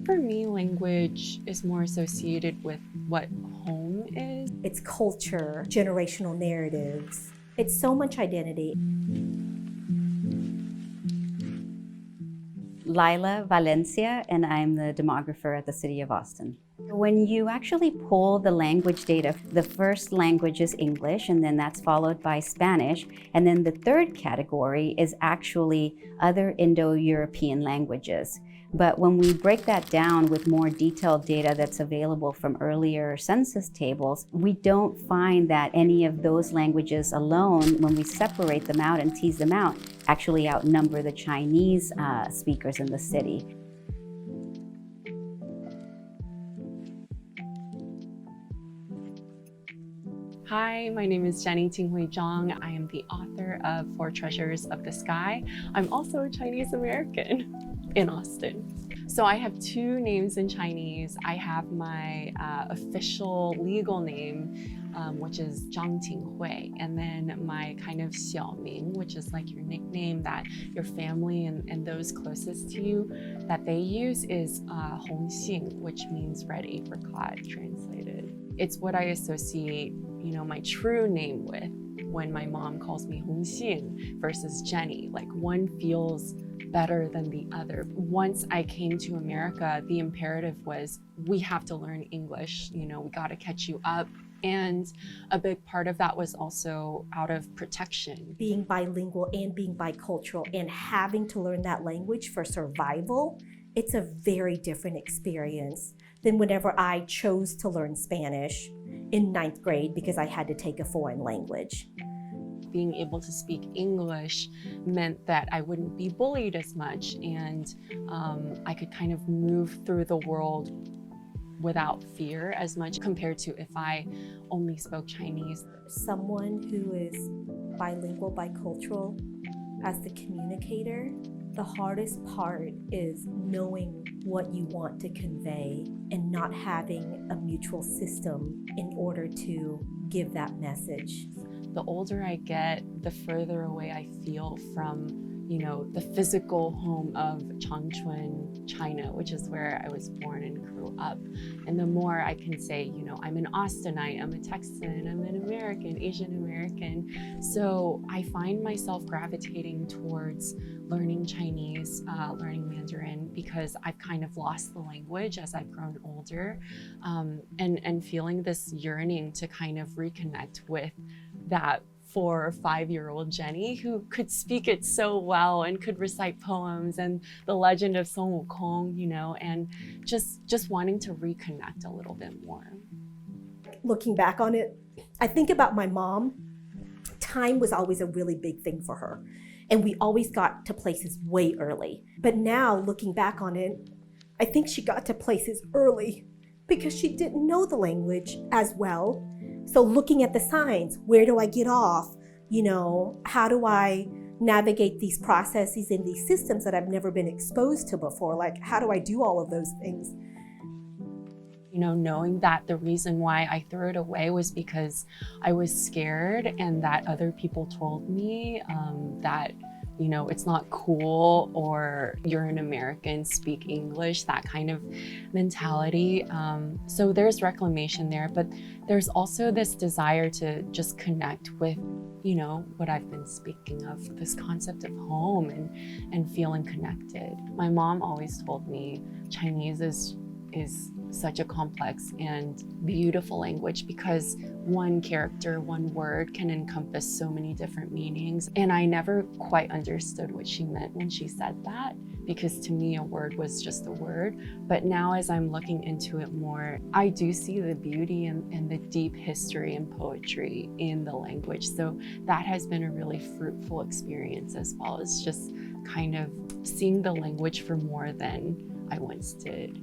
For me, language is more associated with what home is. It's culture, generational narratives. It's so much identity. Lila Valencia, and I'm the demographer at the City of Austin. When you actually pull the language data, the first language is English, and then that's followed by Spanish, and then the third category is actually other Indo-European languages. But when we break that down with more detailed data that's available from earlier census tables, we don't find that any of those languages alone, when we separate them out and tease them out, actually outnumber the Chinese speakers in the city. Hi, my name is Jenny Tinghui Zhang. I am the author of Four Treasures of the Sky. I'm also a Chinese American in Austin. So I have two names in Chinese. I have my official legal name, which is Zhang Tinghui, and then my kind of xiaoming, which is like your nickname that your family and those closest to you that they use, is Hongxing, which means red apricot translated. It's what I associate, my true name with when my mom calls me Hongxing versus Jenny. Like, one feels better than the other. Once I came to America, the imperative was, we have to learn English, we got to catch you up. And a big part of that was also out of protection. Being bilingual and being bicultural and having to learn that language for survival, it's a very different experience than whenever I chose to learn Spanish in 9th grade because I had to take a foreign language. Being able to speak English meant that I wouldn't be bullied as much, and I could kind of move through the world without fear as much compared to if I only spoke Chinese. Someone who is bilingual, bicultural, as the communicator, the hardest part is knowing what you want to convey and not having a mutual system in order to give that message. The older I get, the further away I feel from the physical home of Changchun, China, which is where I was born and grew up. And the more I can say, I'm an Austinite, I'm a Texan, I'm an American, Asian American. So I find myself gravitating towards learning Chinese, learning Mandarin, because I've kind of lost the language as I've grown older, and feeling this yearning to kind of reconnect with that 4- or 5-year-old Jenny who could speak it so well and could recite poems and the legend of Sun Wukong, and just wanting to reconnect a little bit more. Looking back on it, I think about my mom. Time was always a really big thing for her, and we always got to places way early. But now, looking back on it, I think she got to places early because she didn't know the language as well. So looking at the signs, where do I get off? How do I navigate these processes and these systems that I've never been exposed to before? Like, how do I do all of those things? Knowing that the reason why I threw it away was because I was scared, and that other people told me that it's not cool, or you're an American, speak English, that kind of mentality. So there's reclamation there, but there's also this desire to just connect with, what I've been speaking of, this concept of home and feeling connected. My mom always told me Chinese is such a complex and beautiful language because one character, one word can encompass so many different meanings. And I never quite understood what she meant when she said that, because to me a word was just a word. But now, as I'm looking into it more, I do see the beauty and the deep history and poetry in the language. So that has been a really fruitful experience, as well as just kind of seeing the language for more than I once did.